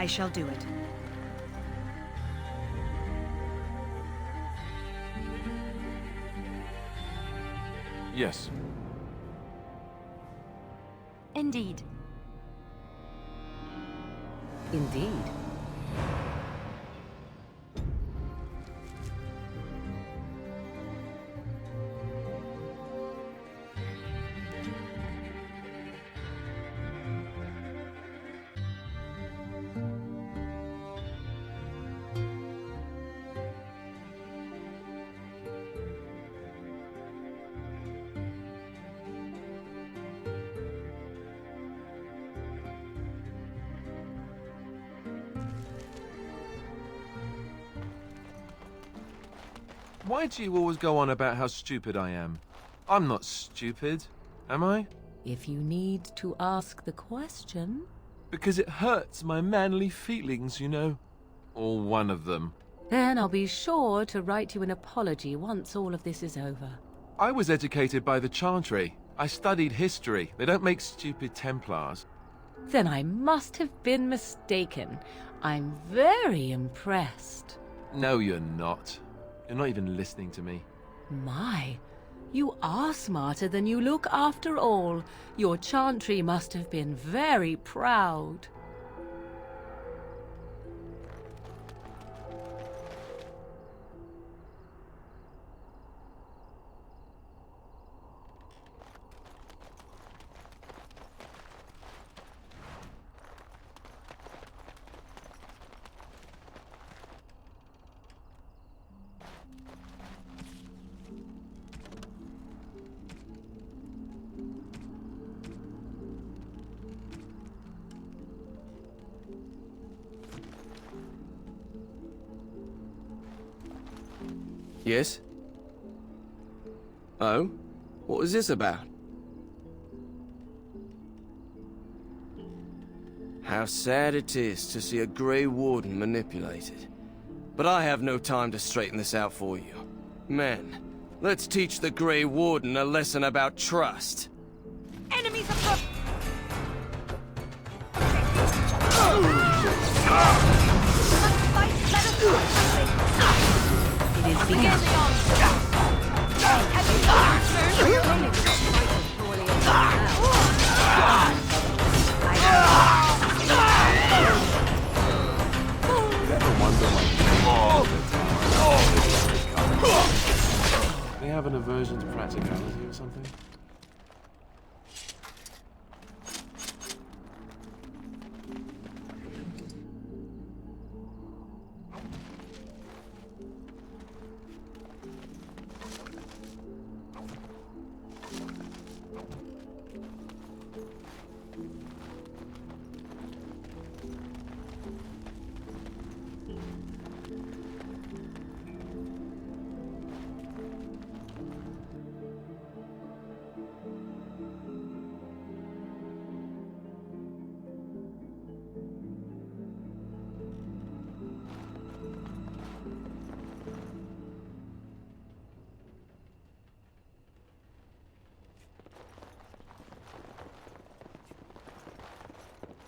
I shall do it. Yes. Indeed. Indeed. Why do you always go on about how stupid I am? I'm not stupid, am I? If you need to ask the question... Because it hurts my manly feelings, you know. Or one of them. Then I'll be sure to write you an apology once all of this is over. I was educated by the Chantry. I studied history. They don't make stupid Templars. Then I must have been mistaken. I'm very impressed. No, you're not. You're not even listening to me. My, you are smarter than you look after all. Your Chantry must have been very proud. Yes? Oh? What was this about? How sad it is to see a Grey Warden manipulated. But I have no time to straighten this out for you. Men, let's teach the Grey Warden a lesson about trust. Enemies approach! It is begun. They have an aversion to practicality or something?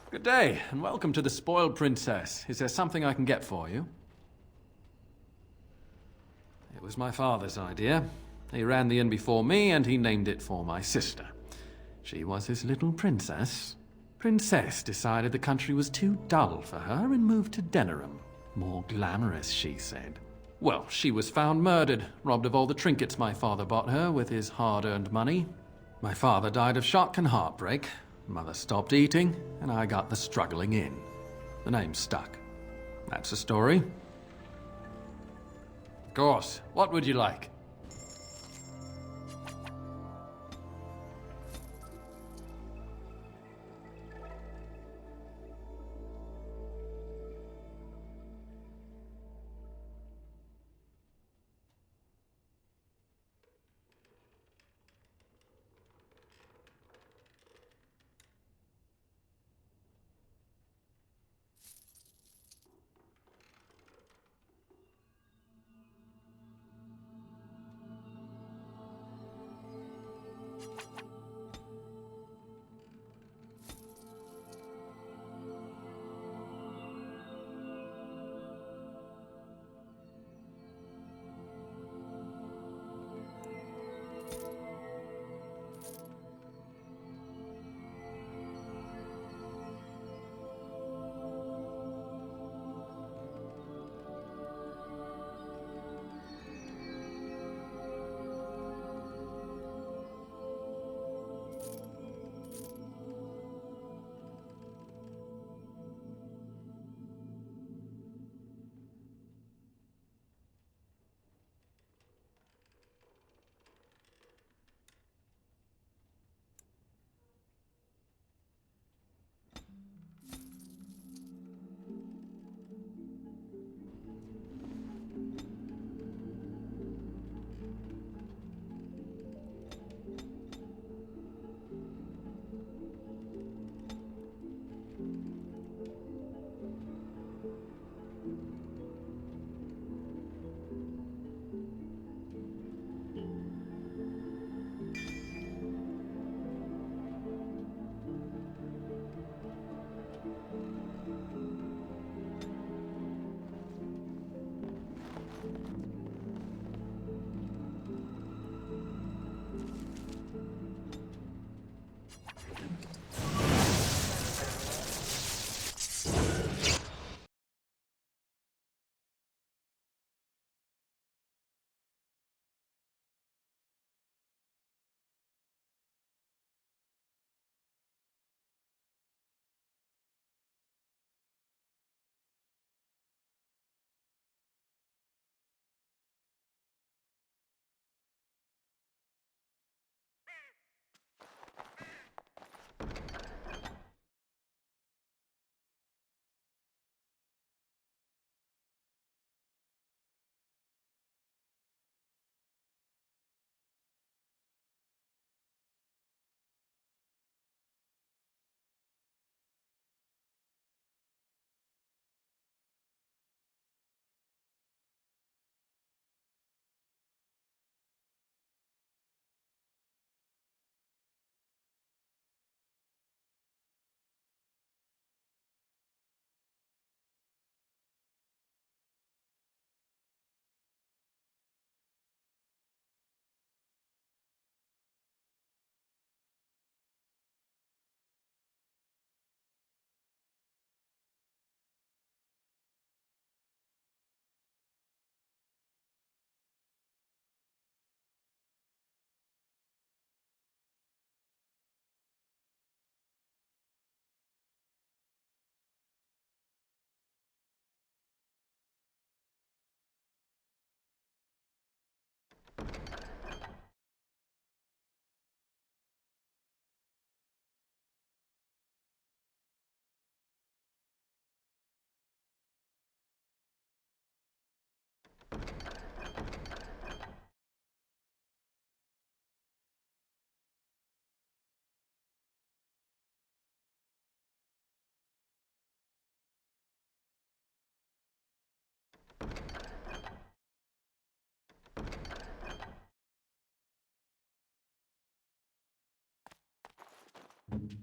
Good day, and welcome to the Spoiled Princess. Is there something I can get for you? It was my father's idea. He ran the inn before me, and he named it for my sister. She was his little princess. Princess decided the country was too dull for her and moved to Denerim. More glamorous, she said. Well, she was found murdered, robbed of all the trinkets my father bought her with his hard-earned money. My father died of shock and heartbreak. Mother stopped eating, and I got the struggling in. The name stuck. That's the story. Of course. What would you like?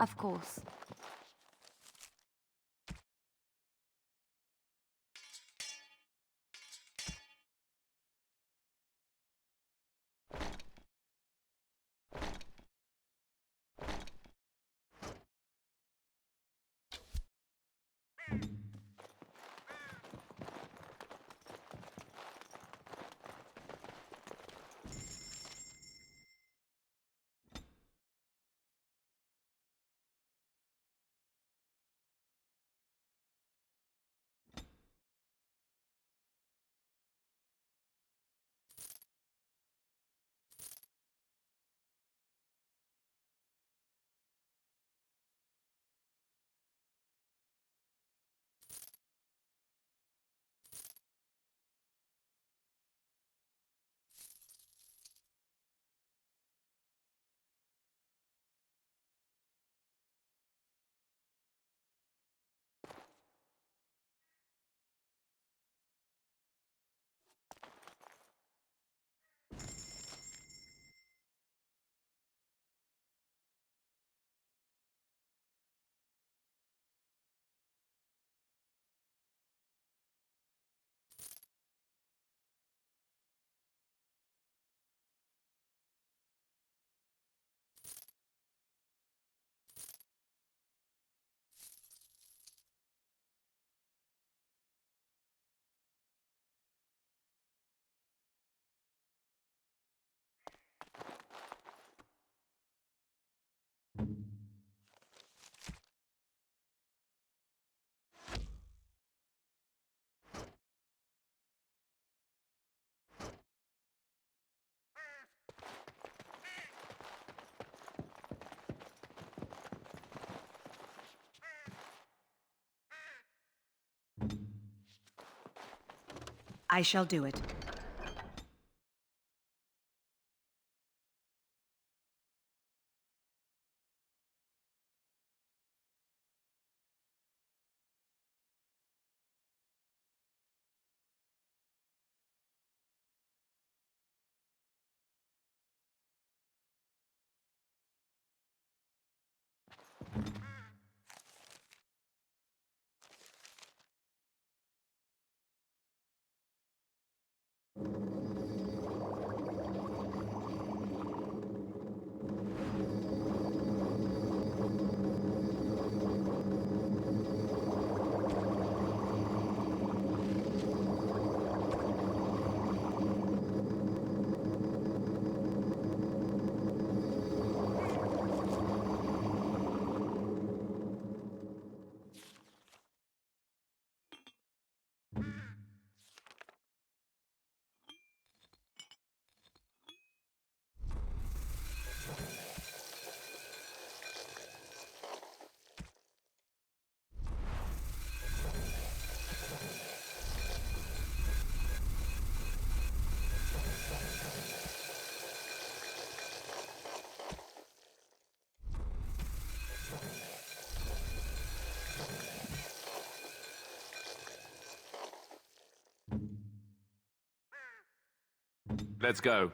Of course. I shall do it. Let's go.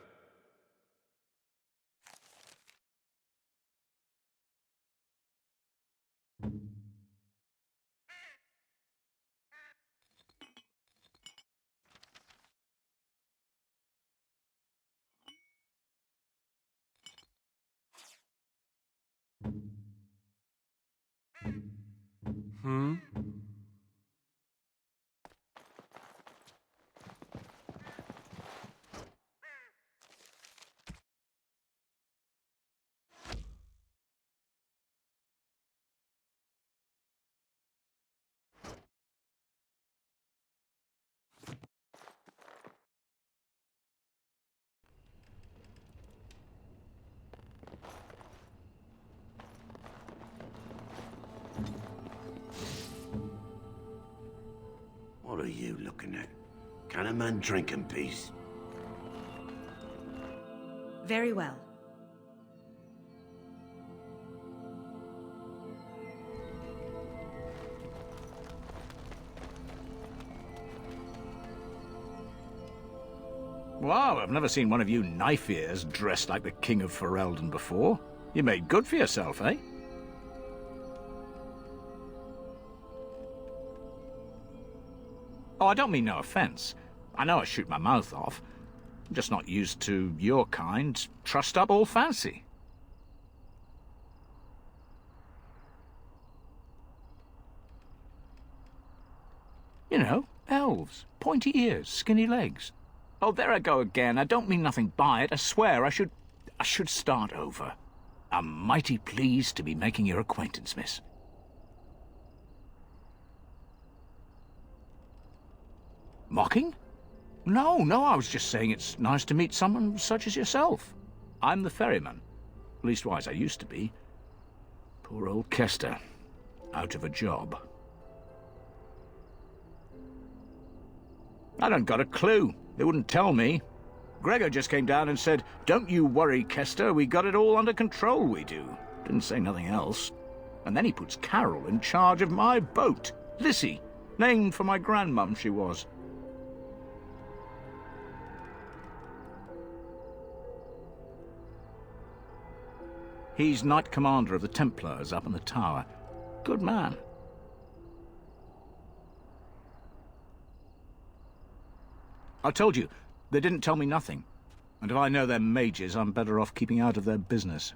Hmm? What are you looking at? Can a man drink in peace? Very well. Wow, I've never seen one of you knife-ears dressed like the King of Ferelden before. You made good for yourself, eh? Oh, I don't mean no offense. I know I shoot my mouth off. I'm just not used to your kind, trussed up all fancy. You know, elves, pointy ears, skinny legs. Oh, there I go again. I don't mean nothing by it. I swear I should start over. I'm mighty pleased to be making your acquaintance, miss. Mocking? No, I was just saying it's nice to meet someone such as yourself. I'm the ferryman. Leastwise, I used to be. Poor old Kester. Out of a job. I don't got a clue. They wouldn't tell me. Gregor just came down and said, "Don't you worry, Kester, we got it all under control, we do." Didn't say nothing else. And then he puts Carol in charge of my boat. Lissy, named for my grandmum she was. He's Knight Commander of the Templars up in the tower. Good man. I told you, they didn't tell me nothing. And if I know they're mages, I'm better off keeping out of their business.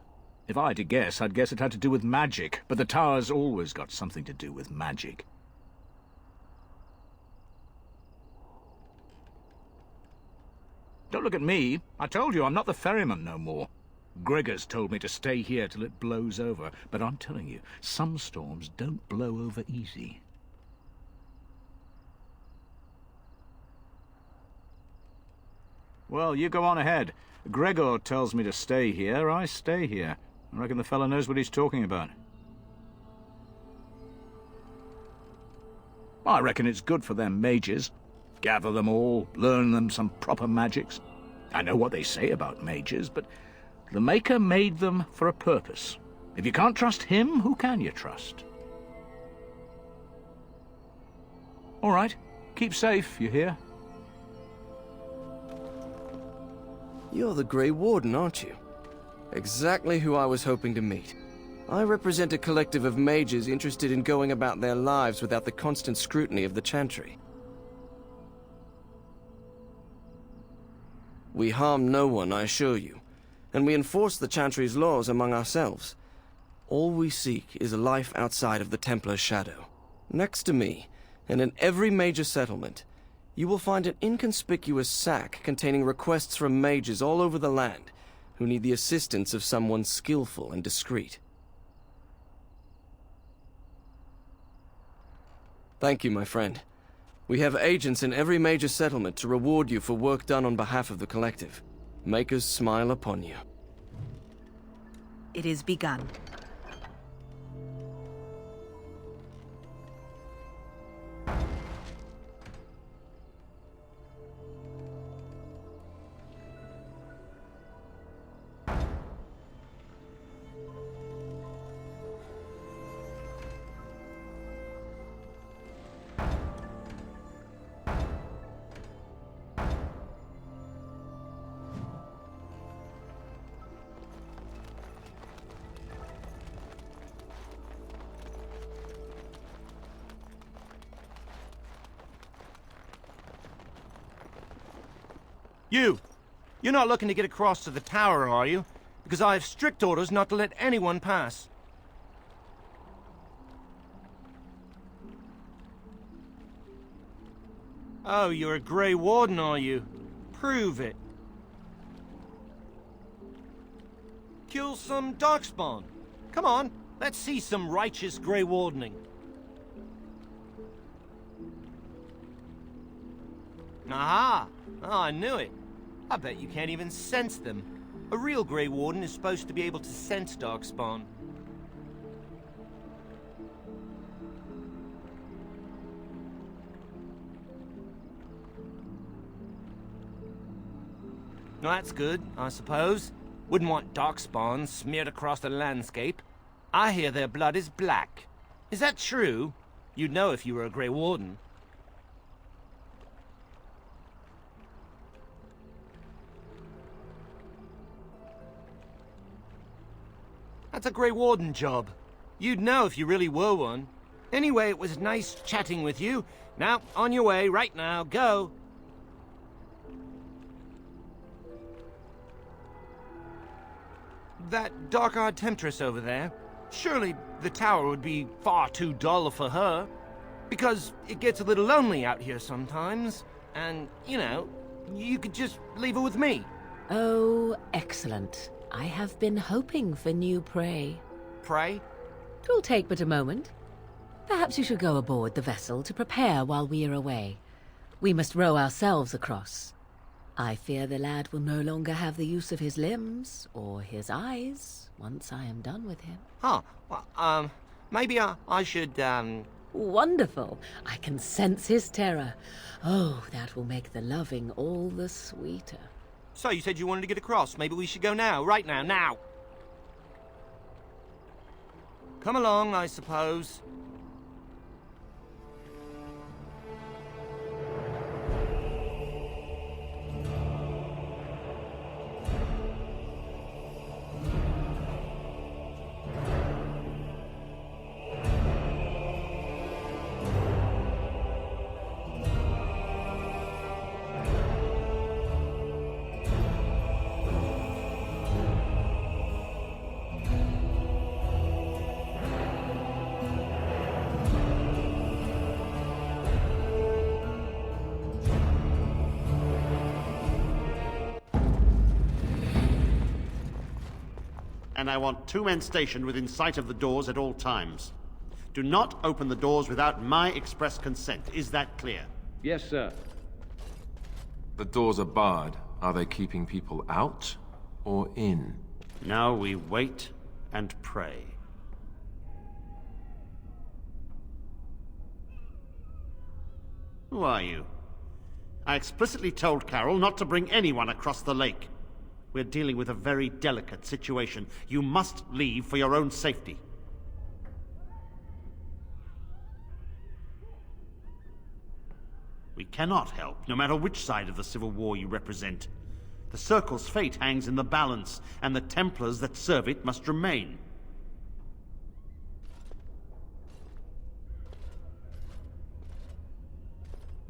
If I had to guess, I'd guess it had to do with magic, but the tower's always got something to do with magic. Don't look at me. I told you, I'm not the ferryman no more. Gregor's told me to stay here till it blows over, but I'm telling you, some storms don't blow over easy. Well, you go on ahead. Gregor tells me to stay here, I stay here. I reckon the fella knows what he's talking about. I reckon it's good for them mages. Gather them all, learn them some proper magics. I know what they say about mages, but the Maker made them for a purpose. If you can't trust him, who can you trust? All right, keep safe, you hear? You're the Grey Warden, aren't you? Exactly who I was hoping to meet. I represent a collective of mages interested in going about their lives without the constant scrutiny of the Chantry. We harm no one, I assure you, and we enforce the Chantry's laws among ourselves. All we seek is a life outside of the Templar's shadow. Next to me, and in every major settlement, you will find an inconspicuous sack containing requests from mages all over the land who need the assistance of someone skillful and discreet. Thank you, my friend. We have agents in every major settlement to reward you for work done on behalf of the collective. Makers smile upon you. It is begun. You're not looking to get across to the tower, are you? Because I have strict orders not to let anyone pass. Oh, you're a Grey Warden, are you? Prove it. Kill some darkspawn. Come on, let's see some righteous Grey Wardening. Aha! Oh, I knew it. I bet you can't even sense them. A real Grey Warden is supposed to be able to sense darkspawn. Well, that's good, I suppose. Wouldn't want darkspawn smeared across the landscape. I hear their blood is black. Is that true? You'd know if you were a Grey Warden. That's a Grey Warden job. You'd know if you really were one. Anyway, it was nice chatting with you. Now, on your way, right now, go. That dark-eyed temptress over there, surely the tower would be far too dull for her. Because it gets a little lonely out here sometimes. And, you know, you could just leave her with me. Oh, excellent. I have been hoping for new prey. Pray? Twill take but a moment. Perhaps you should go aboard the vessel to prepare while we are away. We must row ourselves across. I fear the lad will no longer have the use of his limbs or his eyes once I am done with him. Huh. Well, maybe I should, Wonderful. I can sense his terror. Oh, that will make the loving all the sweeter. So you said you wanted to get across. Maybe we should go now, right now, now. Come along, I suppose. And I want 2 men stationed within sight of the doors at all times. Do not open the doors without my express consent. Is that clear? Yes, sir. The doors are barred. Are they keeping people out or in? Now we wait and pray. Who are you? I explicitly told Carol not to bring anyone across the lake. We're dealing with a very delicate situation. You must leave for your own safety. We cannot help, no matter which side of the Civil War you represent. The Circle's fate hangs in the balance, and the Templars that serve it must remain.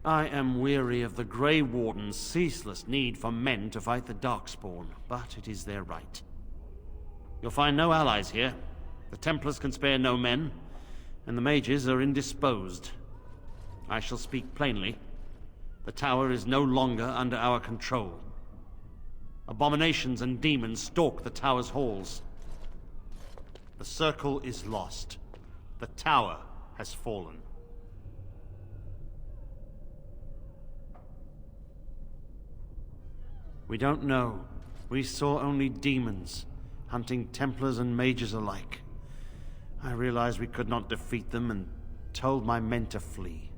I am weary of the Grey Warden's ceaseless need for men to fight the Darkspawn, but it is their right. You'll find no allies here. The Templars can spare no men, and the Mages are indisposed. I shall speak plainly. The tower is no longer under our control. Abominations and demons stalk the tower's halls. The Circle is lost. The tower has fallen. We don't know. We saw only demons, hunting Templars and Mages alike. I realized we could not defeat them and told my men to flee.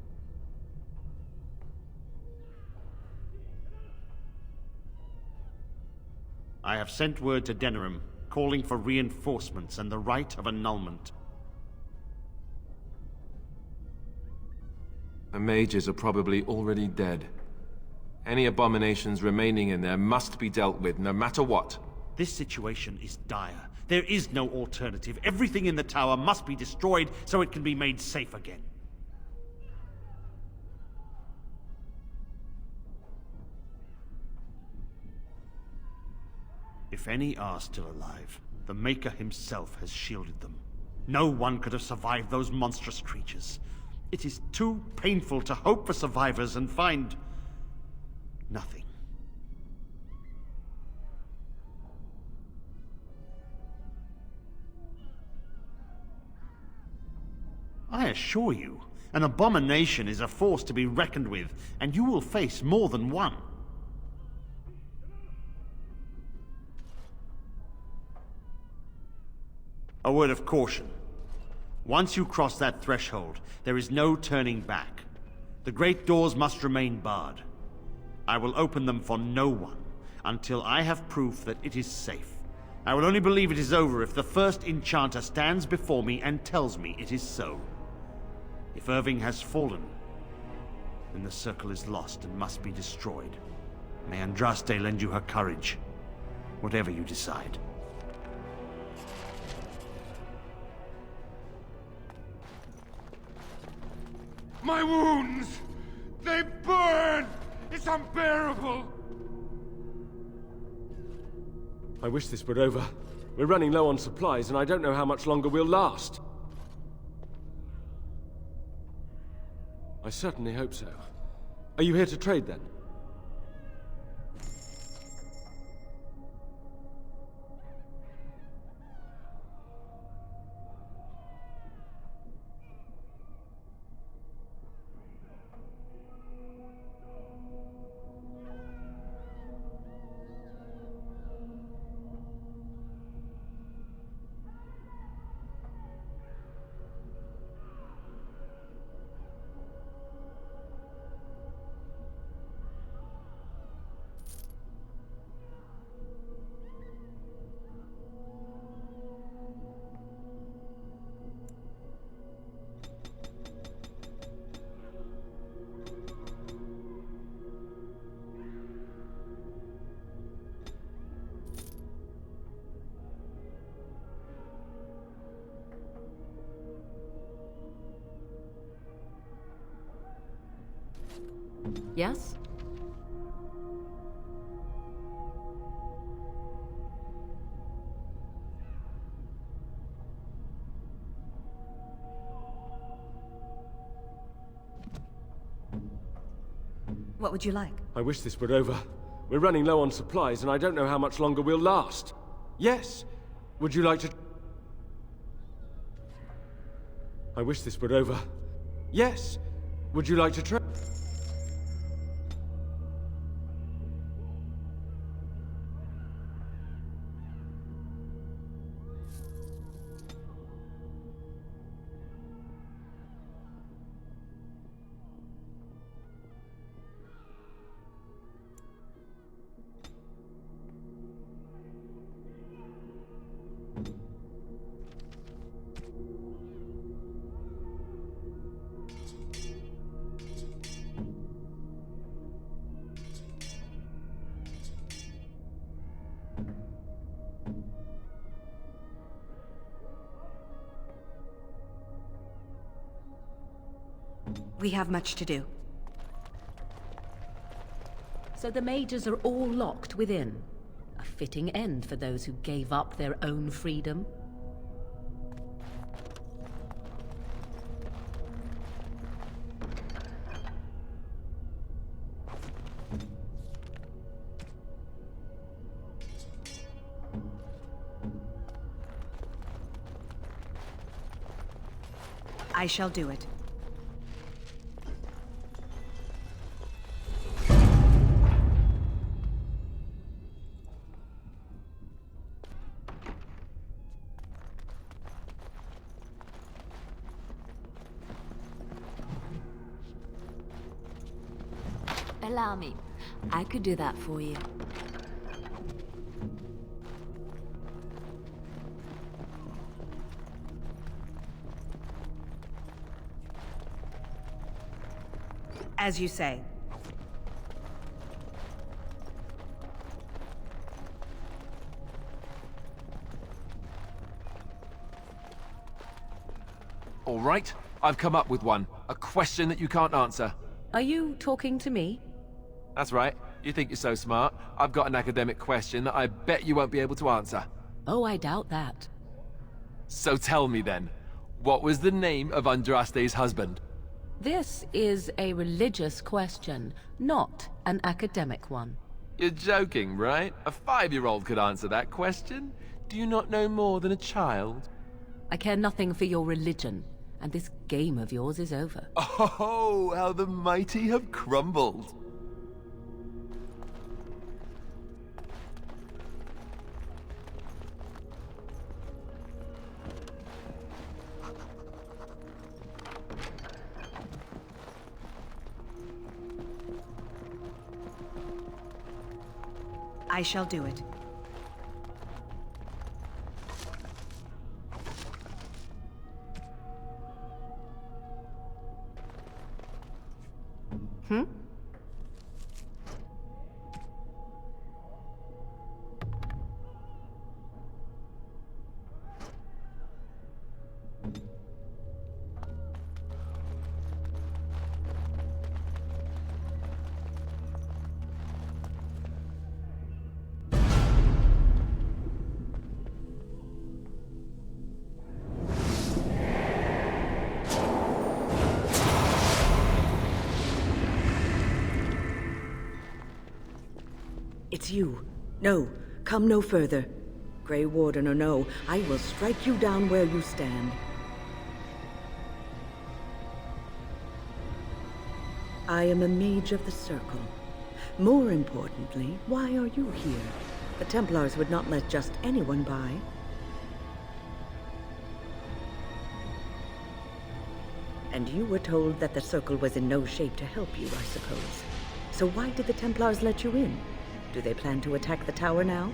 I have sent word to Denerim, calling for reinforcements and the right of annulment. The mages are probably already dead. Any abominations remaining in there must be dealt with, no matter what. This situation is dire. There is no alternative. Everything in the tower must be destroyed so it can be made safe again. If any are still alive, the Maker himself has shielded them. No one could have survived those monstrous creatures. It is too painful to hope for survivors and find nothing. I assure you, an abomination is a force to be reckoned with, and you will face more than one. A word of caution. Once you cross that threshold, there is no turning back. The great doors must remain barred. I will open them for no one until I have proof that it is safe. I will only believe it is over if the first enchanter stands before me and tells me it is so. If Irving has fallen, then the circle is lost and must be destroyed. May Andraste lend you her courage, whatever you decide. My wounds! They burn! It's unbearable! I wish this were over. We're running low on supplies, and I don't know how much longer we'll last. I certainly hope so. Are you here to trade, then? Yes? What would you like? I wish this were over. We're running low on supplies, and I don't know how much longer we'll last. Yes. Would you like to... I wish this were over. Yes. Would you like to try... We have much to do. So the mages are all locked within. A fitting end for those who gave up their own freedom. I shall do it. Allow me. I could do that for you. As you say. All right, I've come up with one. A question that you can't answer. Are you talking to me? That's right. You think you're so smart. I've got an academic question that I bet you won't be able to answer. Oh, I doubt that. So tell me then, what was the name of Andraste's husband? This is a religious question, not an academic one. You're joking, right? A 5-year-old could answer that question. Do you not know more than a child? I care nothing for your religion, and this game of yours is over. Oh, how the mighty have crumbled. I shall do it. Hmm? It's you. No, come no further. Grey Warden or no, I will strike you down where you stand. I am a mage of the Circle. More importantly, why are you here? The Templars would not let just anyone by. And you were told that the Circle was in no shape to help you, I suppose. So why did the Templars let you in? Do they plan to attack the tower now?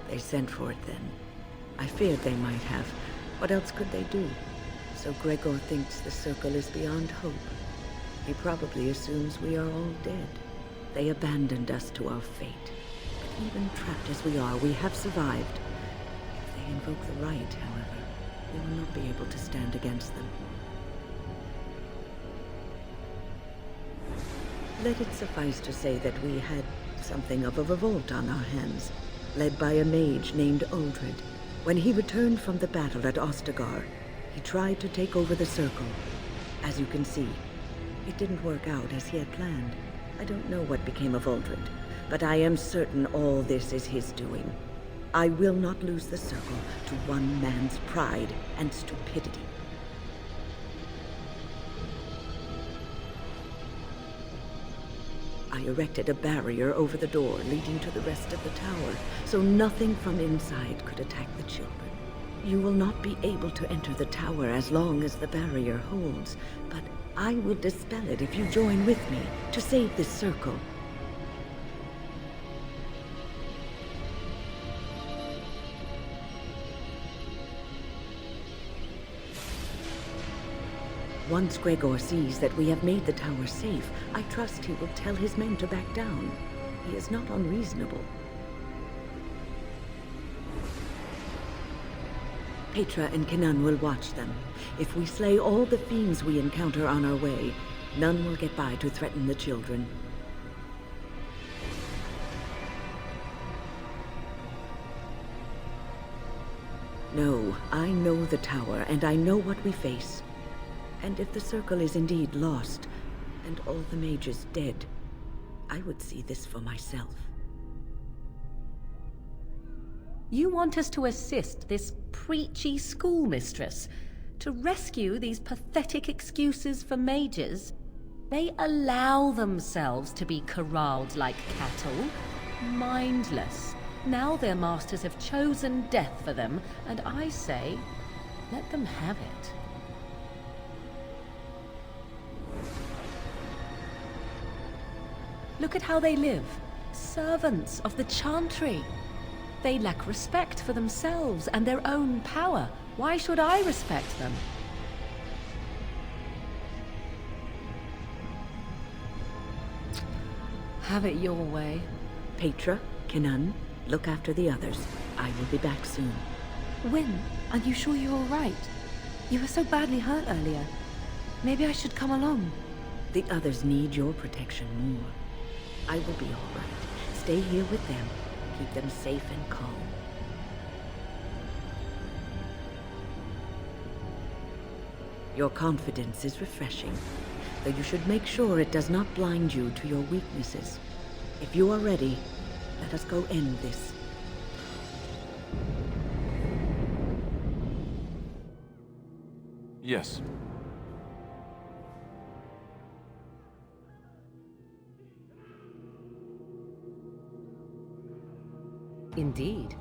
They sent for it then. I feared they might have. What else could they do? So Gregor thinks the Circle is beyond hope. He probably assumes we are all dead. They abandoned us to our fate. But even trapped as we are, we have survived. If they invoke the right, however, we will not be able to stand against them. Let it suffice to say that we had something of a revolt on our hands, led by a mage named Uldred. When he returned from the battle at Ostagar, he tried to take over the Circle. As you can see, it didn't work out as he had planned. I don't know what became of Uldred, but I am certain all this is his doing. I will not lose the Circle to one man's pride and stupidity. I erected a barrier over the door leading to the rest of the tower, so nothing from inside could attack the children. You will not be able to enter the tower as long as the barrier holds, but I will dispel it if you join with me to save this Circle. Once Gregor sees that we have made the tower safe, I trust he will tell his men to back down. He is not unreasonable. Petra and Kenan will watch them. If we slay all the fiends we encounter on our way, none will get by to threaten the children. No, I know the tower, and I know what we face. And if the Circle is indeed lost, and all the mages dead, I would see this for myself. You want us to assist this preachy schoolmistress to rescue these pathetic excuses for mages? They allow themselves to be corralled like cattle, mindless. Now their masters have chosen death for them, and I say, let them have it. Look at how they live. Servants of the Chantry. They lack respect for themselves and their own power. Why should I respect them? Have it your way. Petra, Kenan, look after the others. I will be back soon. Wyn, are you sure you're all right? You were so badly hurt earlier. Maybe I should come along. The others need your protection more. I will be all right. Stay here with them. Keep them safe and calm. Your confidence is refreshing, though you should make sure it does not blind you to your weaknesses. If you are ready, let us go end this. Yes. Indeed.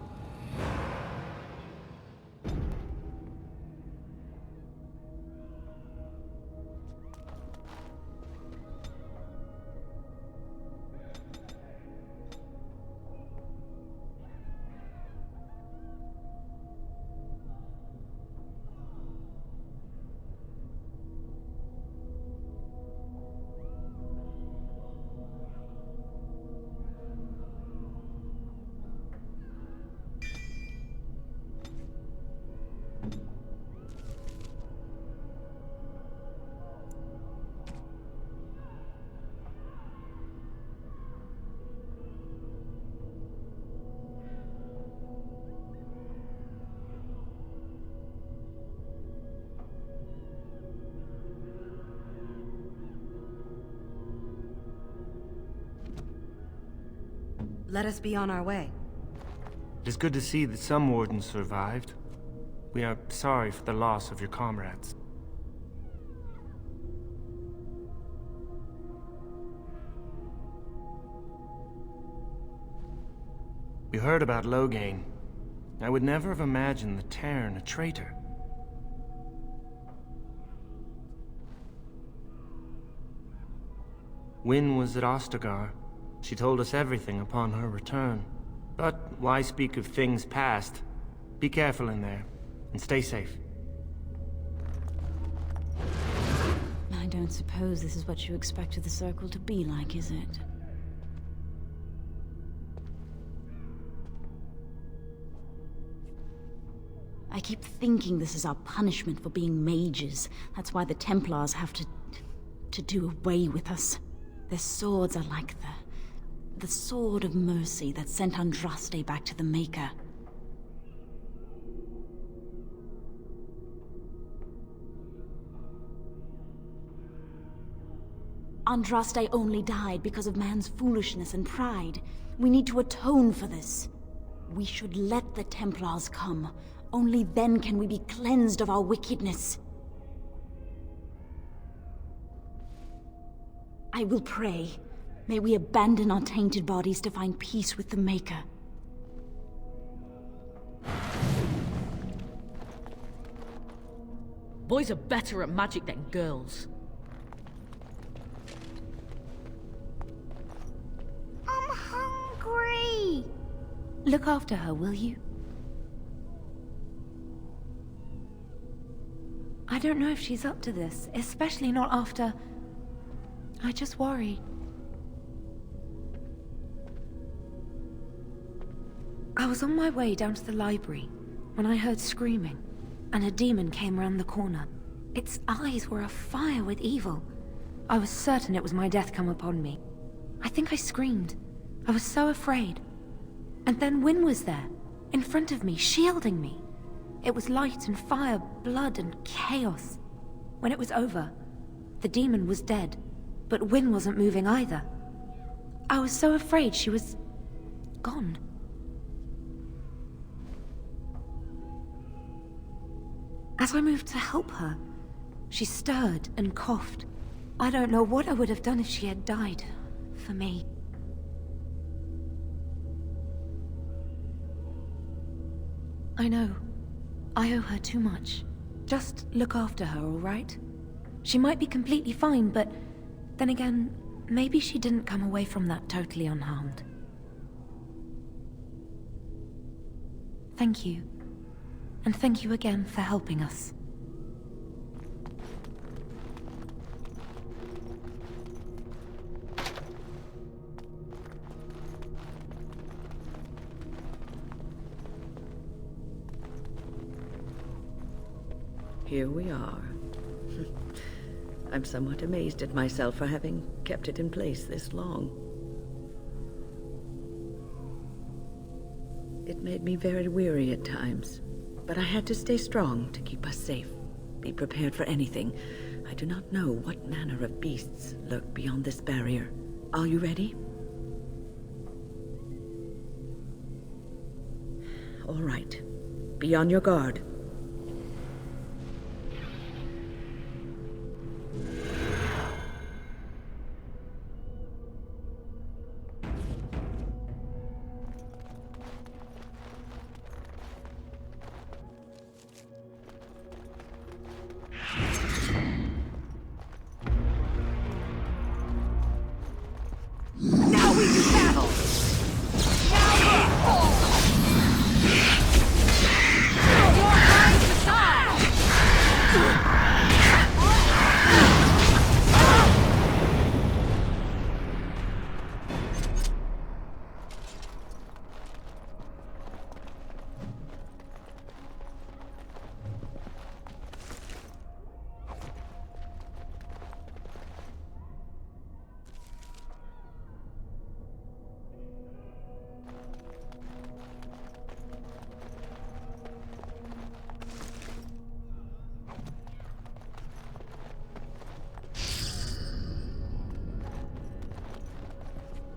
Let us be on our way. It is good to see that some wardens survived. We are sorry for the loss of your comrades. We heard about Loghain. I would never have imagined the Terran a traitor. Wynne was at Ostagar. She told us everything upon her return. But why speak of things past? Be careful in there, and stay safe. I don't suppose this is what you expected the Circle to be like, is it? I keep thinking this is our punishment for being mages. That's why the Templars have to do away with us. Their swords are like the sword of mercy that sent Andraste back to the Maker. Andraste only died because of man's foolishness and pride. We need to atone for this. We should let the Templars come. Only then can we be cleansed of our wickedness. I will pray. May we abandon our tainted bodies to find peace with the Maker. Boys are better at magic than girls. I'm hungry! Look after her, will you? I don't know if she's up to this, especially not after... I just worry. I was on my way down to the library when I heard screaming, and a demon came around the corner. Its eyes were afire with evil. I was certain it was my death come upon me. I think I screamed. I was so afraid. And then Wynne was there, in front of me, shielding me. It was light and fire, blood and chaos. When it was over, the demon was dead, but Wynne wasn't moving either. I was so afraid she was... gone. As I moved to help her, she stirred and coughed. I don't know what I would have done if she had died. For me. I know. I owe her too much. Just look after her, all right? She might be completely fine, but then again, maybe she didn't come away from that totally unharmed. Thank you. And thank you again for helping us. Here we are. I'm somewhat amazed at myself for having kept it in place this long. It made me very weary at times, but I had to stay strong to keep us safe. Be prepared for anything. I do not know what manner of beasts lurk beyond this barrier. Are you ready? All right. Be on your guard.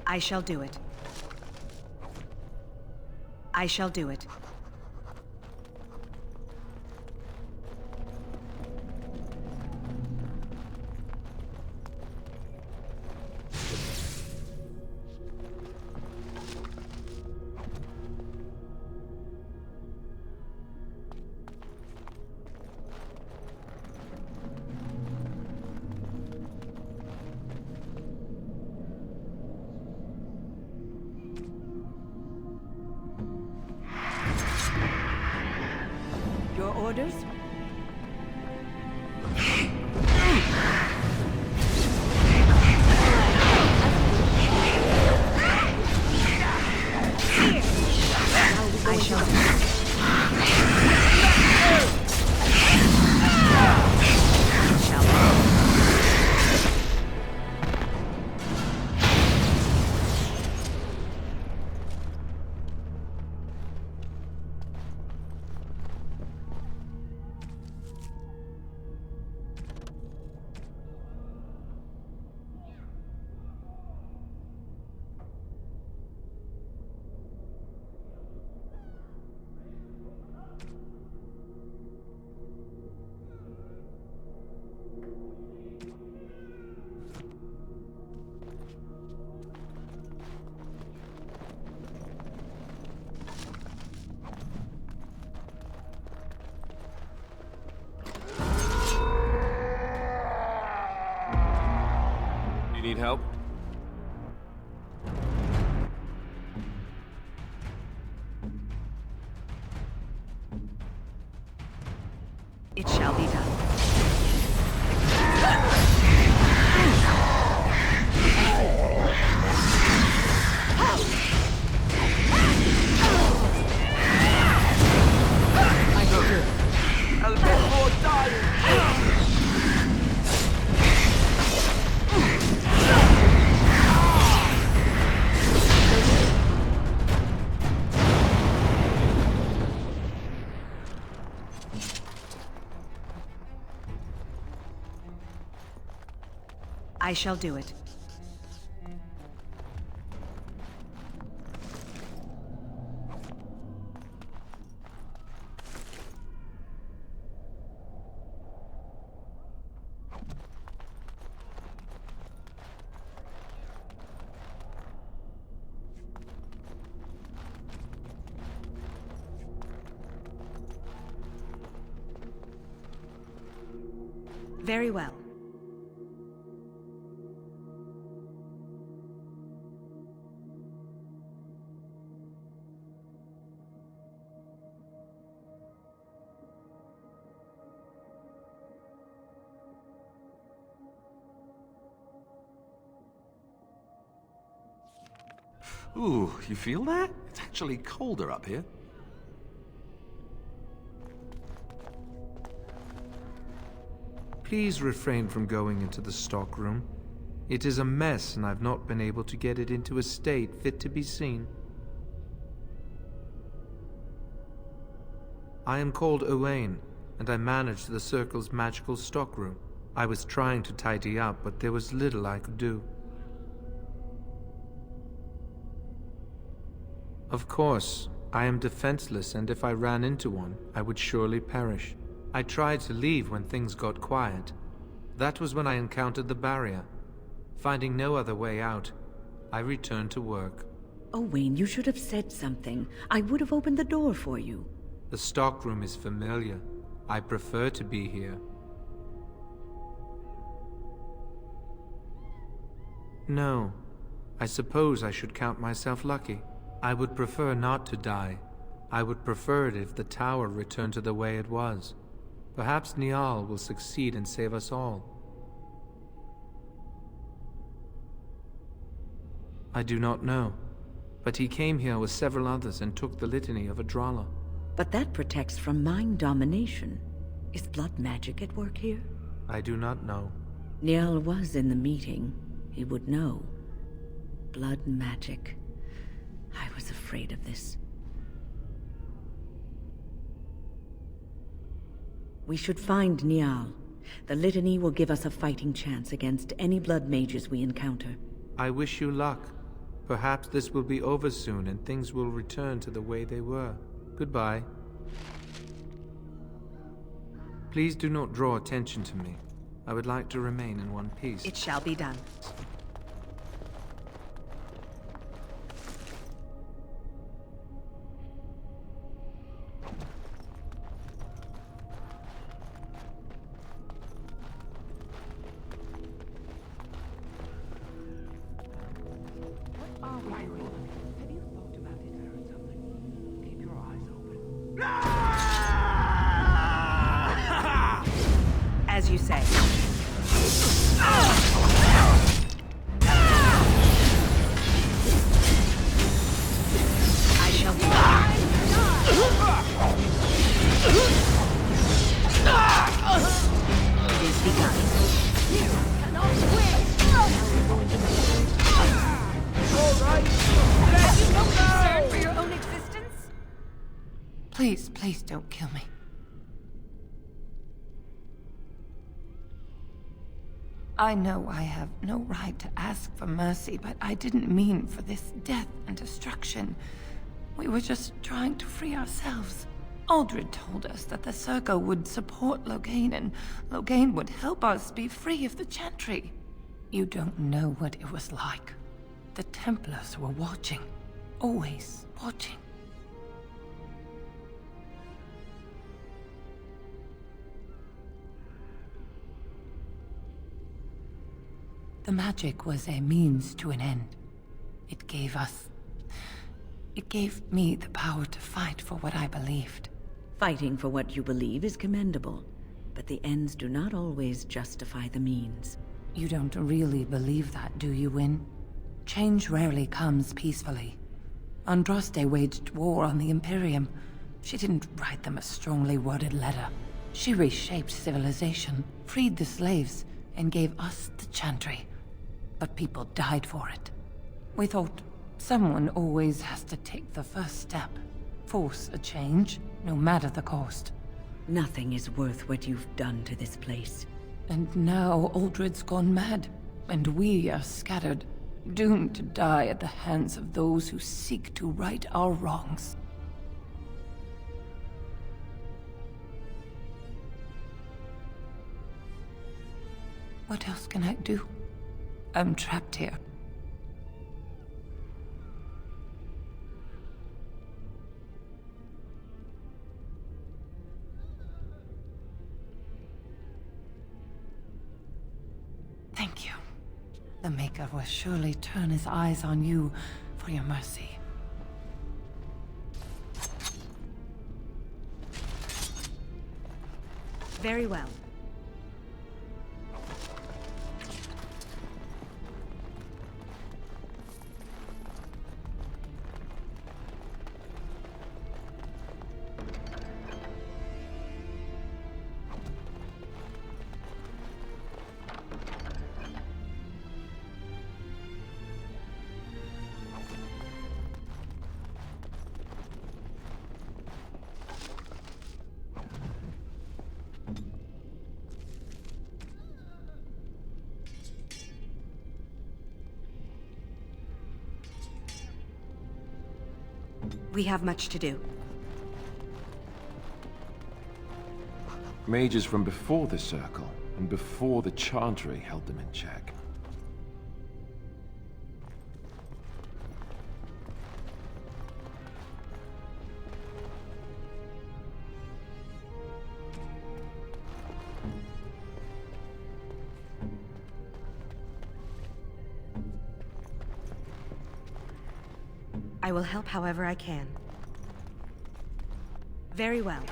I shall do it. I shall do it. Your orders? I shall. Need help? It shall be done. I shall do it. Very well. Ooh, you feel that? It's actually colder up here. Please refrain from going into the stockroom. It is a mess, and I've not been able to get it into a state fit to be seen. I am called Owain, and I manage the Circle's magical stockroom. I was trying to tidy up, but there was little I could do. Of course, I am defenseless, and if I ran into one, I would surely perish. I tried to leave when things got quiet. That was when I encountered the barrier. Finding no other way out, I returned to work. Owain, you should have said something. I would have opened the door for you. The stockroom is familiar. I prefer to be here. No, I suppose I should count myself lucky. I would prefer not to die. I would prefer it if the tower returned to the way it was. Perhaps Niall will succeed and save us all. I do not know, but he came here with several others and took the litany of Adralla. But that protects from mind domination. Is blood magic at work here? I do not know. Niall was in the meeting. He would know. Blood magic. I was afraid of this. We should find Niall. The litany will give us a fighting chance against any blood mages we encounter. I wish you luck. Perhaps this will be over soon and things will return to the way they were. Goodbye. Please do not draw attention to me. I would like to remain in one piece. It shall be done. As you say. I shall do it is begun. You cannot win! Alright! Have you no concern for your own existence? Please, please don't kill me. I know I have no right to ask for mercy, but I didn't mean for this death and destruction. We were just trying to free ourselves. Aldred told us that the Circle would support Loghain, and Loghain would help us be free of the Chantry. You don't know what it was like. The Templars were watching. Always watching. The magic was a means to an end. It gave me the power to fight for what I believed. Fighting for what you believe is commendable, but the ends do not always justify the means. You don't really believe that, do you, Wynne? Change rarely comes peacefully. Andraste waged war on the Imperium. She didn't write them a strongly worded letter. She reshaped civilization, freed the slaves, and gave us the Chantry. But people died for it. We thought someone always has to take the first step. Force a change, no matter the cost. Nothing is worth what you've done to this place. And now Aldred's gone mad, and we are scattered, doomed to die at the hands of those who seek to right our wrongs. What else can I do? I'm trapped here. Thank you. The Maker will surely turn his eyes on you for your mercy. Very well. We have much to do. Mages from before the Circle, and before the Chantry held them in check. I will help however I can. Very well.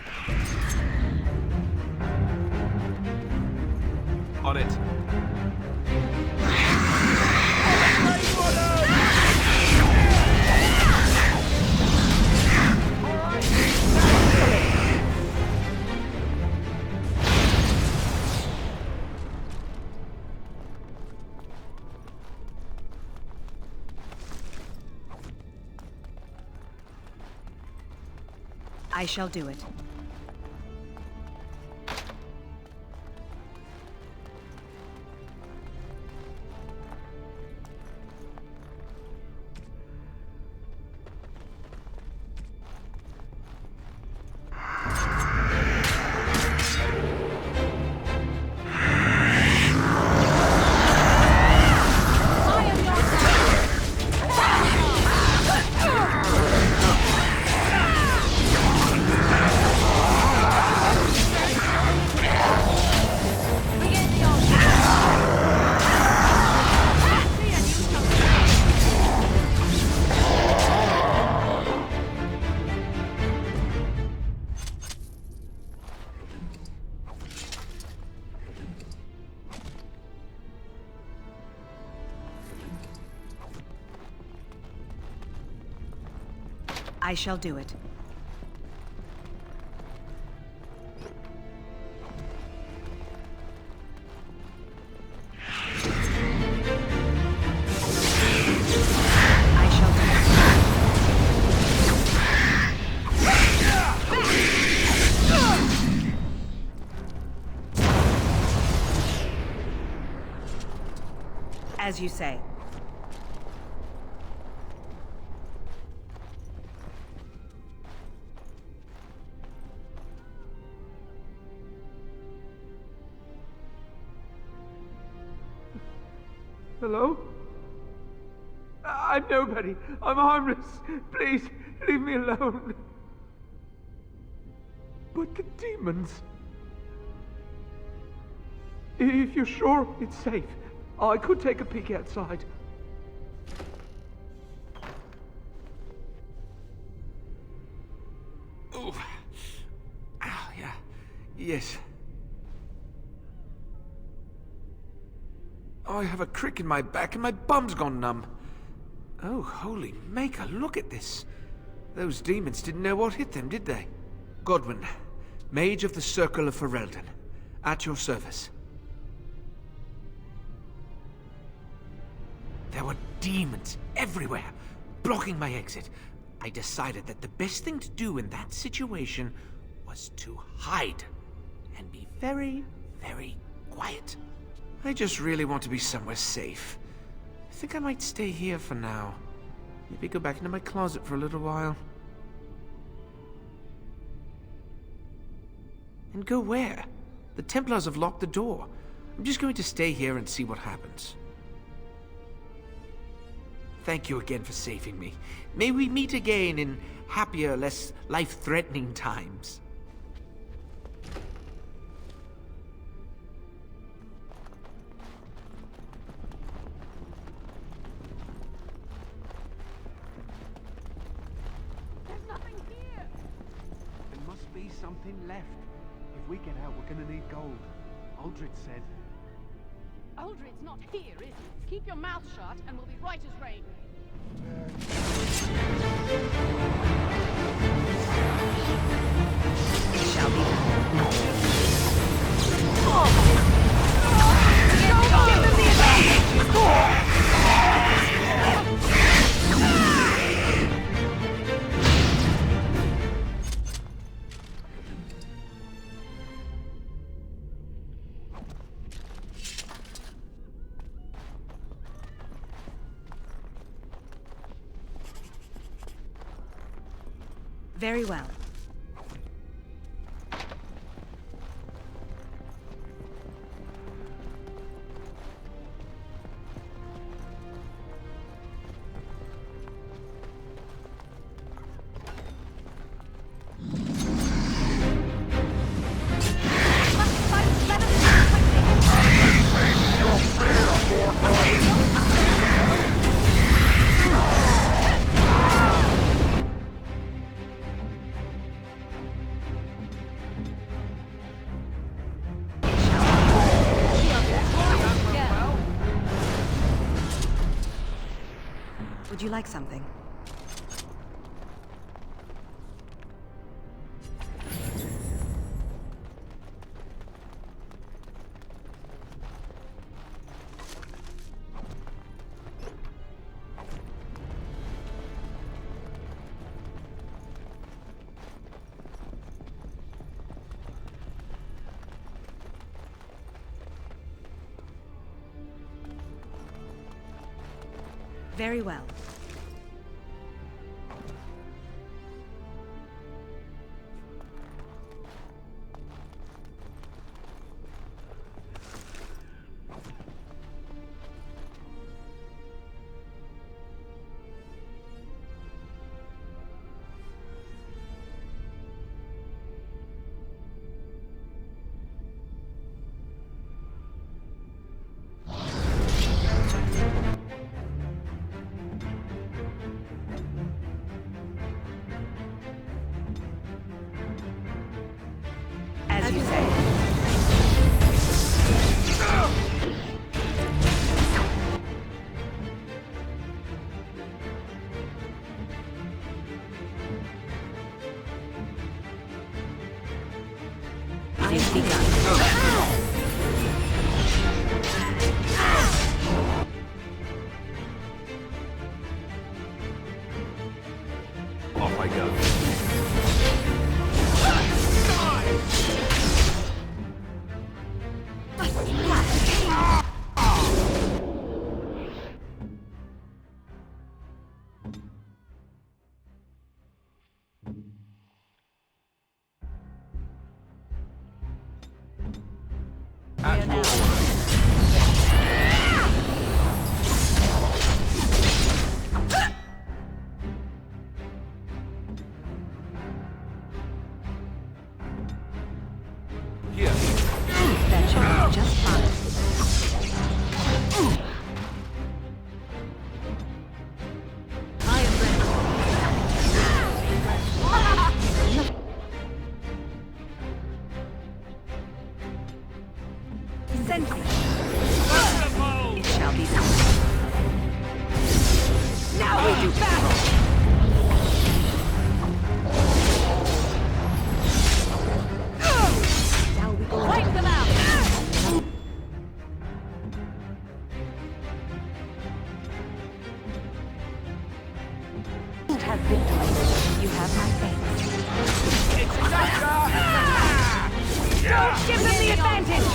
On it. I shall do it. I shall do it. I shall do it. As you say. Hello? I'm nobody. I'm harmless. Please, leave me alone. But the demons... If you're sure it's safe, I could take a peek outside. Ooh. Ah, yeah. Yes. I have a crick in my back and my bum's gone numb. Oh, holy maker, look at this. Those demons didn't know what hit them, did they? Godwin, Mage of the Circle of Ferelden, at your service. There were demons everywhere, blocking my exit. I decided that the best thing to do in that situation was to hide and be very, very quiet. I just really want to be somewhere safe. I think I might stay here for now. Maybe go back into my closet for a little while. And go where? The Templars have locked the door. I'm just going to stay here and see what happens. Thank you again for saving me. May we meet again in happier, less life-threatening times. There's nothing here. There must be something left. If we get out, we're gonna need gold. Aldred said. Aldred's not here, is he? Keep your mouth shut and we'll be right as rain. It shall be done. Don't give them the advantage! Very well. Would you like something? Very well. As you say. is begun. Off I go. That should be just fine. I am ready. Sensing. It shall be done. Now we do battle! Wipe them out! Have victory. You have my thanks. Don't give them the advantage!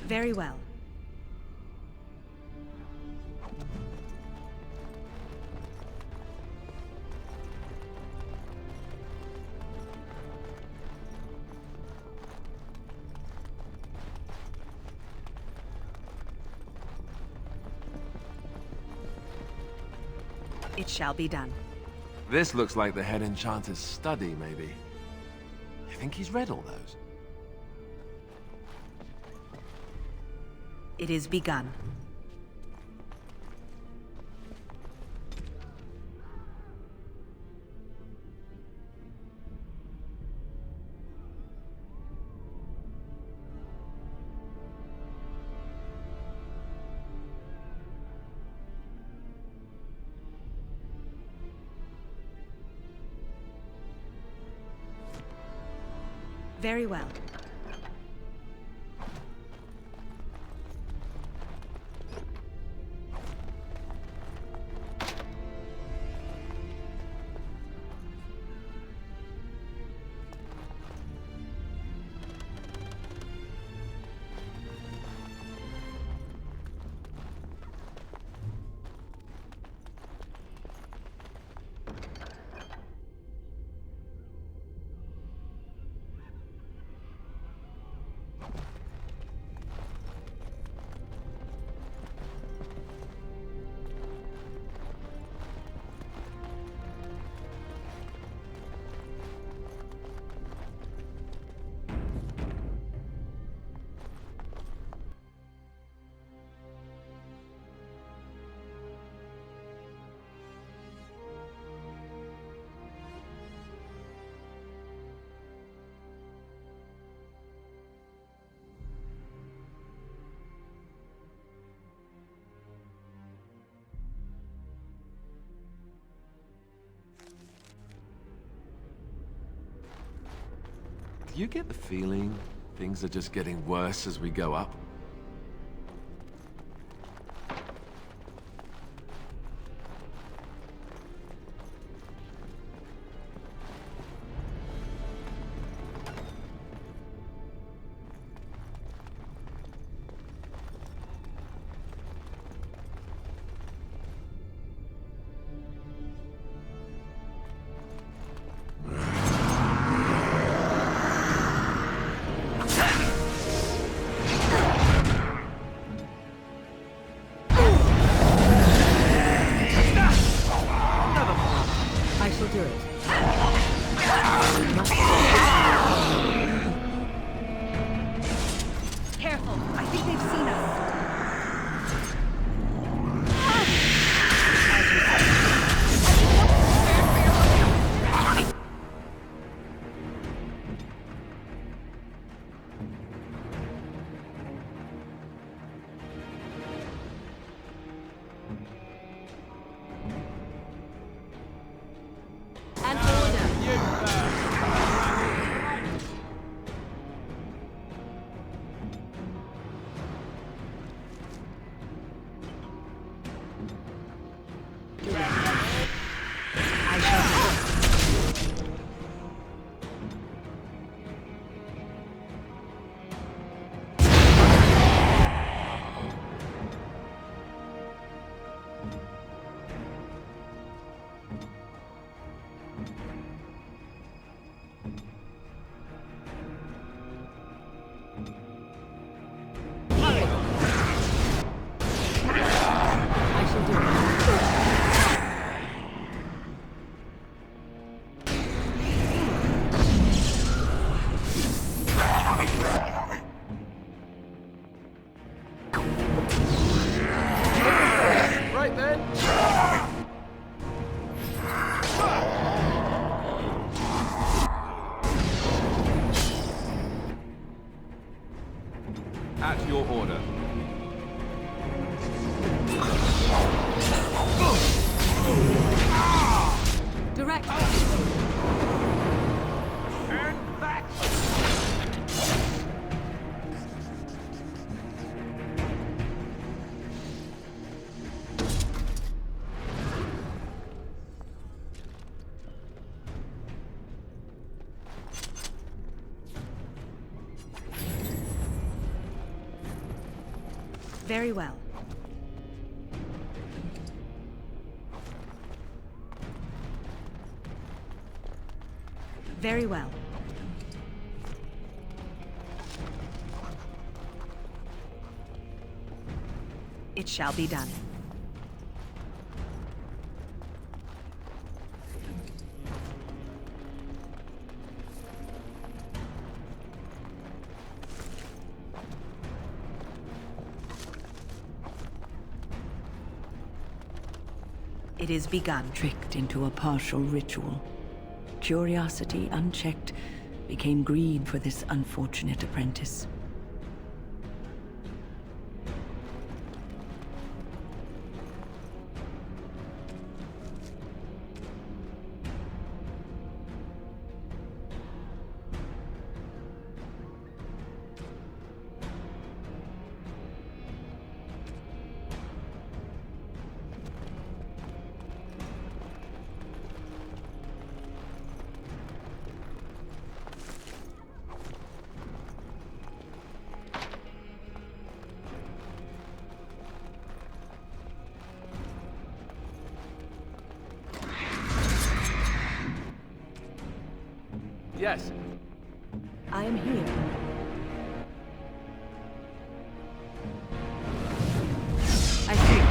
Very well. It shall be done. This looks like the head enchanter's study, maybe. You think he's read all those? It is begun. Very well. Do you get the feeling things are just getting worse as we go up? At your order. Direct. And back! Very well. Very well. It shall be done. It is begun. Tricked into a partial ritual. Curiosity, unchecked, became greed for this unfortunate apprentice. Yes. I am here. I see.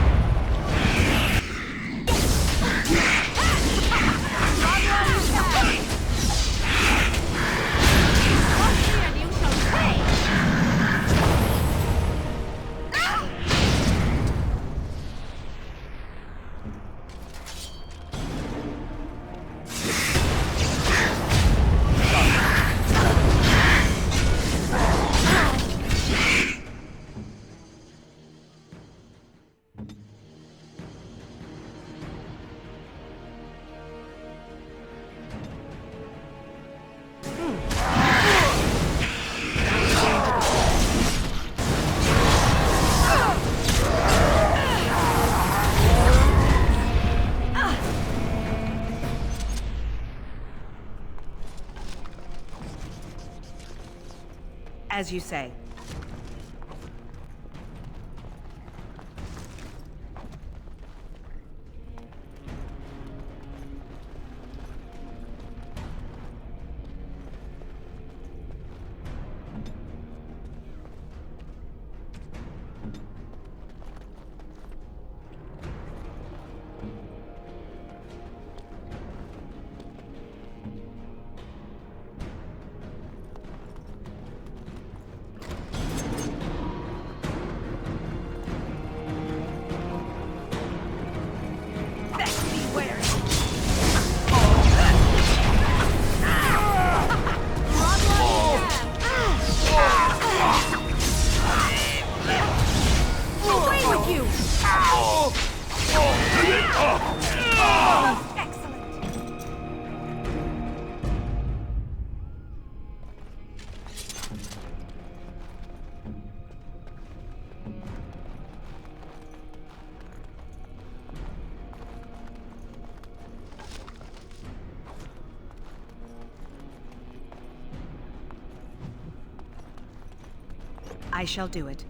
And you shall pay! As you say. I shall do it.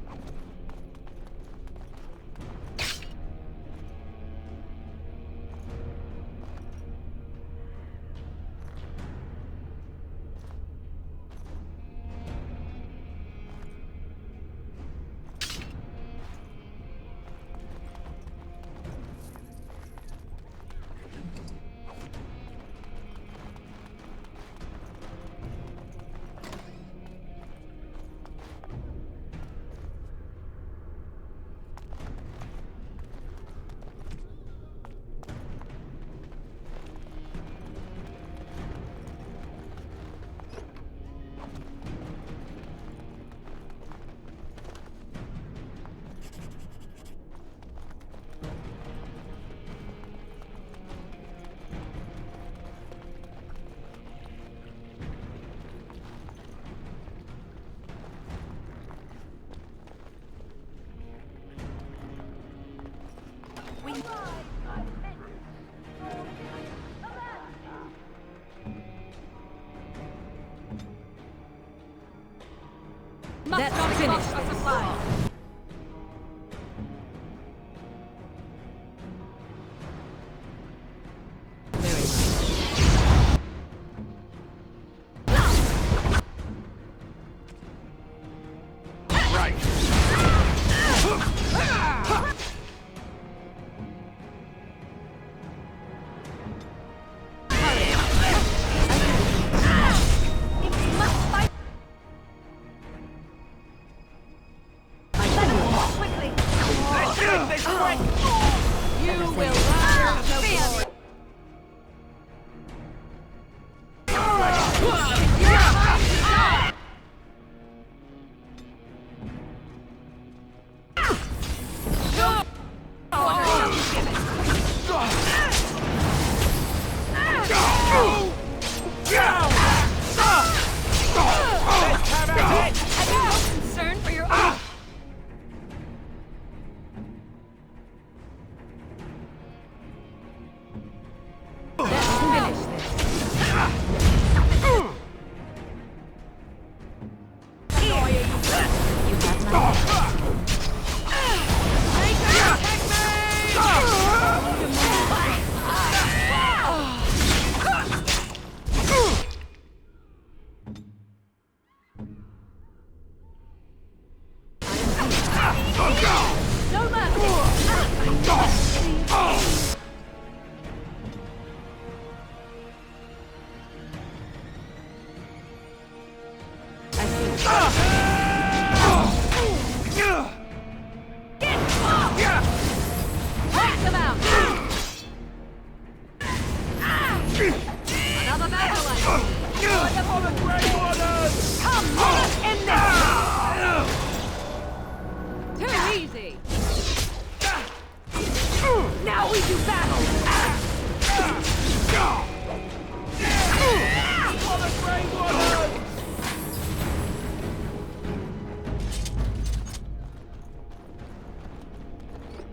Let's finish this.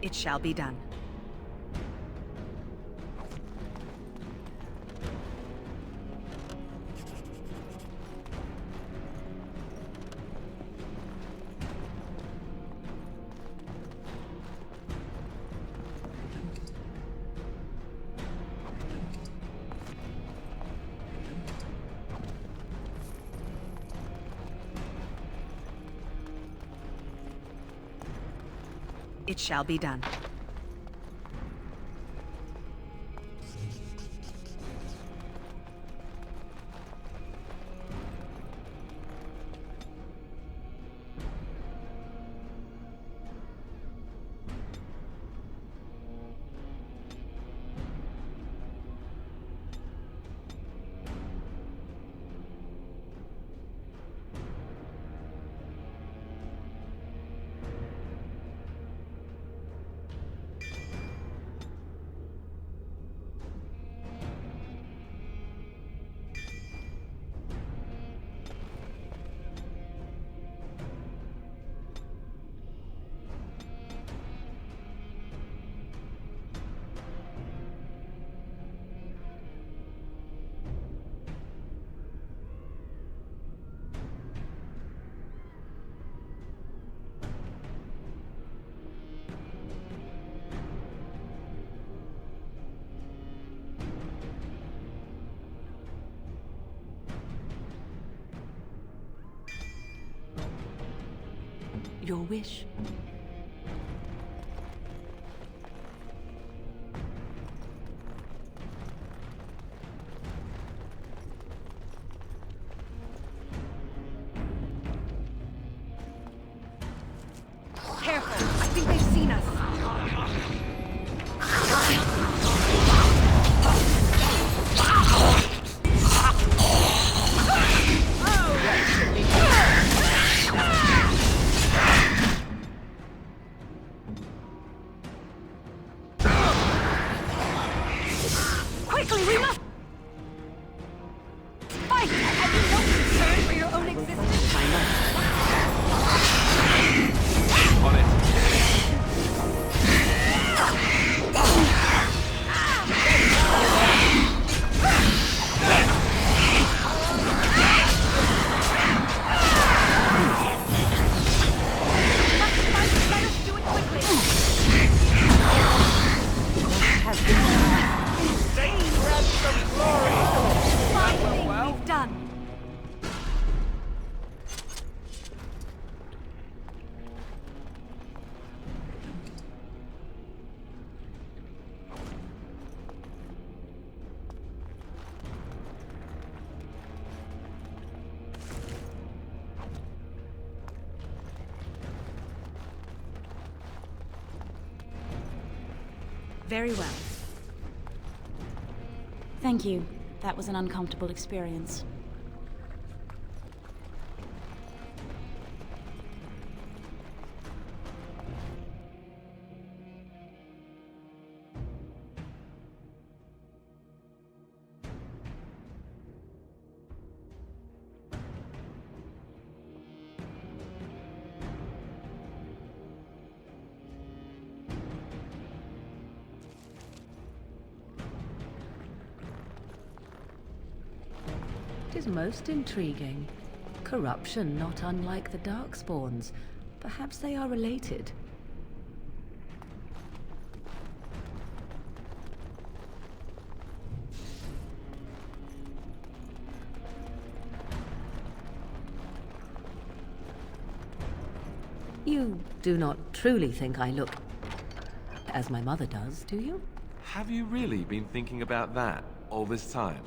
It shall be done. It shall be done. Your wish. Careful! I think they've seen us. Quickly, we must fight! Have you no concern for your own existence? On it. Very well. Thank you. That was an uncomfortable experience. It is most intriguing. Corruption not unlike the Darkspawns. Perhaps they are related. You do not truly think I look as my mother does, do you? Have you really been thinking about that all this time?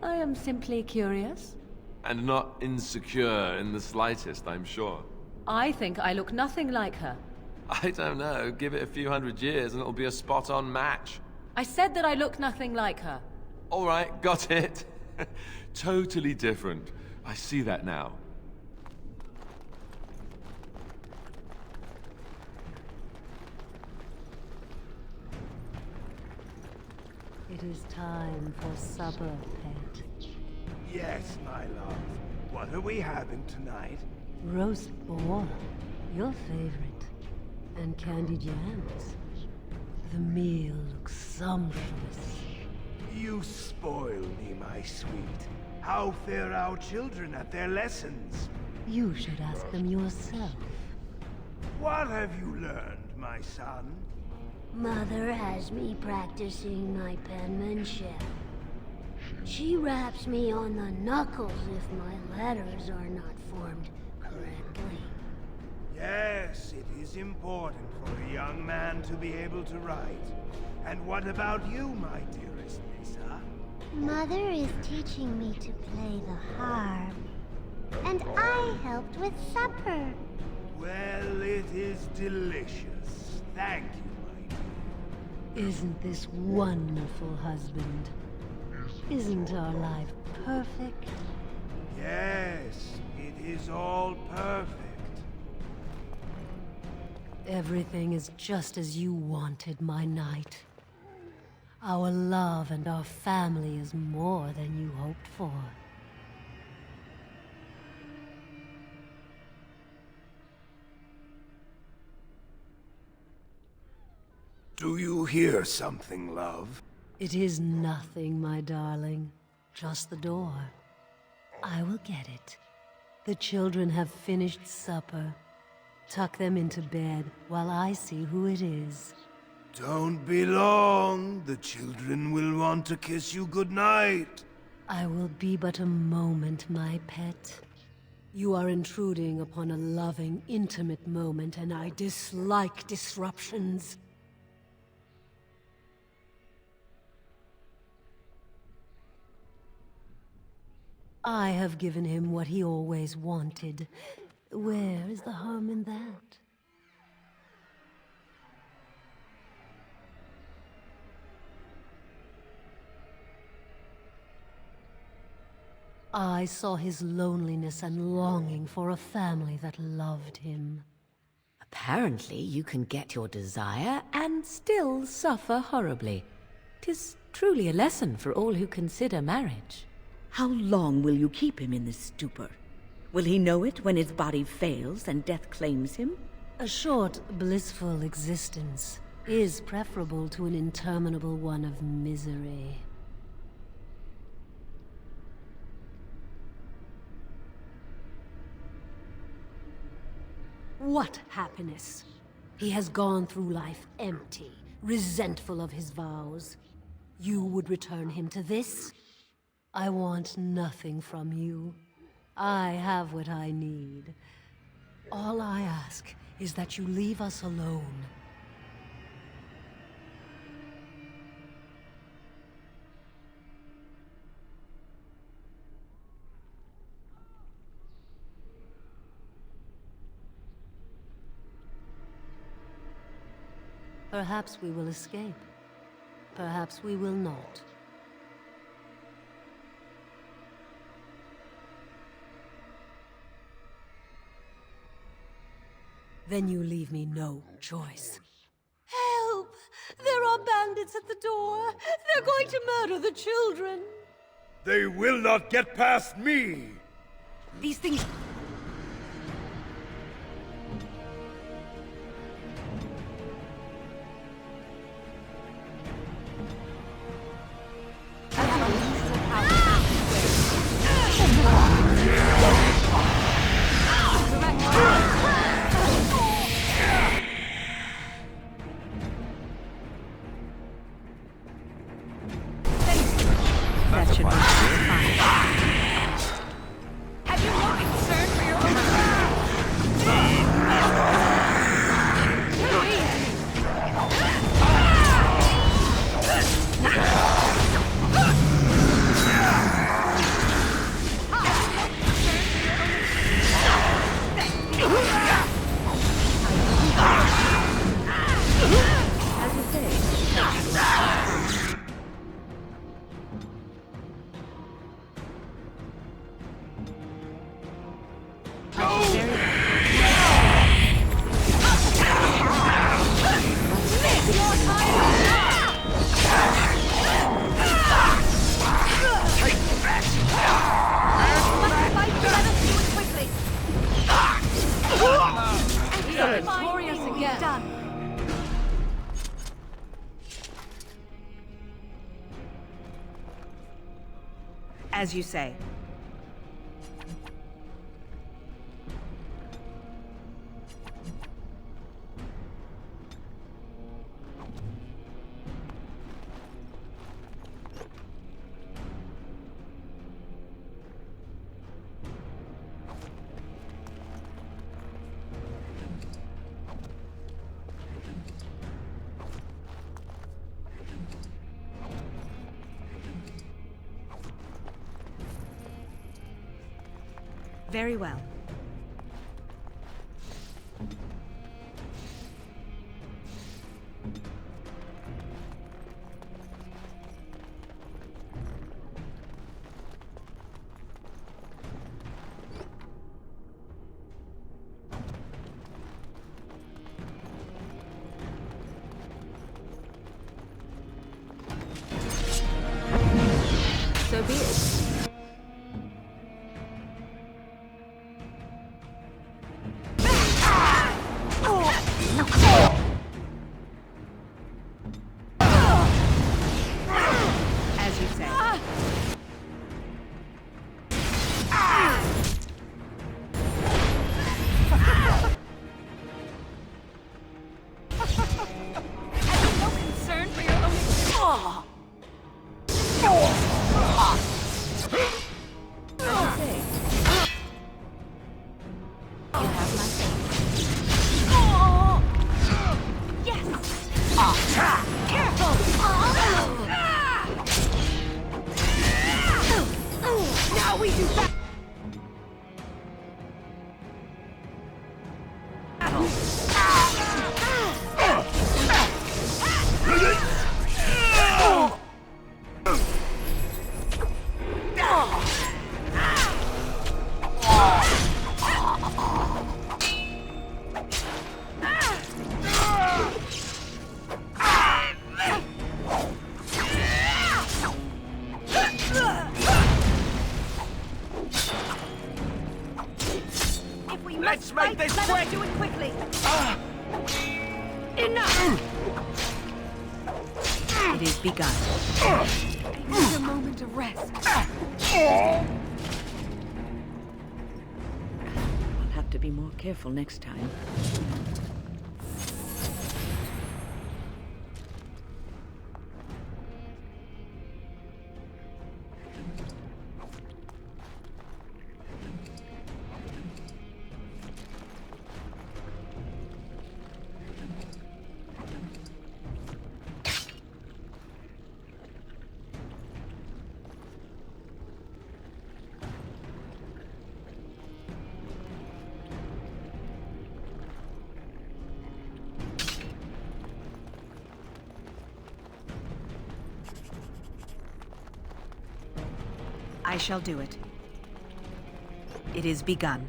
I am simply curious. And not insecure in the slightest, I'm sure. I think I look nothing like her. I don't know. Give it a few hundred years and it'll be a spot-on match. I said that I look nothing like her. All right, got it. Totally different. I see that now. It is time for supper, pet. Yes, my love. What are we having tonight? Roast boar, your favorite, and candied yams. The meal looks sumptuous. You spoil me, my sweet. How fare our children at their lessons? You should ask them yourself. What have you learned, my son? Mother has me practicing my penmanship. She raps me on the knuckles if my letters are not formed correctly. Yes, it is important for a young man to be able to write. And what about you, my dearest Nissa? Mother is teaching me to play the harp. And I helped with supper. Well, it is delicious. Thank you. Isn't this wonderful, husband? Isn't our life perfect? Yes, it is all perfect. Everything is just as you wanted, my knight. Our love and our family is more than you hoped for. Do you hear something, love? It is nothing, my darling. Just the door. I will get it. The children have finished supper. Tuck them into bed while I see who it is. Don't be long. The children will want to kiss you goodnight. I will be but a moment, my pet. You are intruding upon a loving, intimate moment, and I dislike disruptions. I have given him what he always wanted. Where is the harm in that? I saw his loneliness and longing for a family that loved him. Apparently you can get your desire and still suffer horribly. 'Tis truly a lesson for all who consider marriage. How long will you keep him in this stupor? Will he know it when his body fails and death claims him? A short, blissful existence is preferable to an interminable one of misery. What happiness? He has gone through life empty, resentful of his vows. You would return him to this? I want nothing from you. I have what I need. All I ask is that you leave us alone. Perhaps we will escape. perhaps we will not. Then you leave me no choice. Help! There are bandits at the door! They're going to murder the children! They will not get past me! These things... That should be fine. Have you no concern for your own... Glorious again. Done. As you say. Very well. So be it. As you say. Have you no concern for your own... Now we do that! Let's make this quick! Let us do it quickly! Enough! It is begun. I need a moment of rest. I'll have to be more careful next time. I shall do it. It is begun.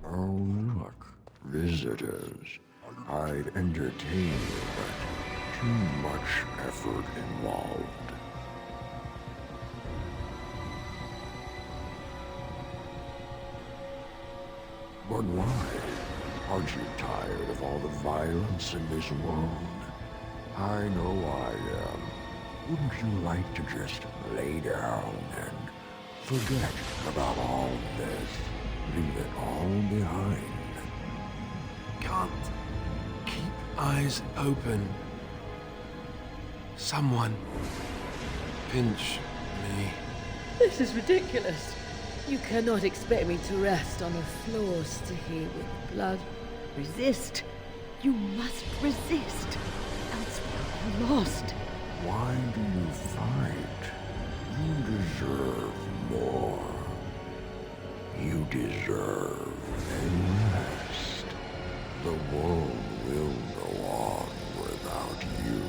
Oh, look. Visitors. I'd entertain you, but too much effort involved. But why? Aren't you tired of all the violence in this world? I know I am. Wouldn't you like to just lay down and forget about all this? Leave it all behind. Can't keep eyes open. Someone pinch me. This is ridiculous. You cannot expect me to rest on a floor sticky with blood. Resist. You must resist. Else we are lost. Why do you fight? You deserve more. You deserve a rest. The world will go on without you.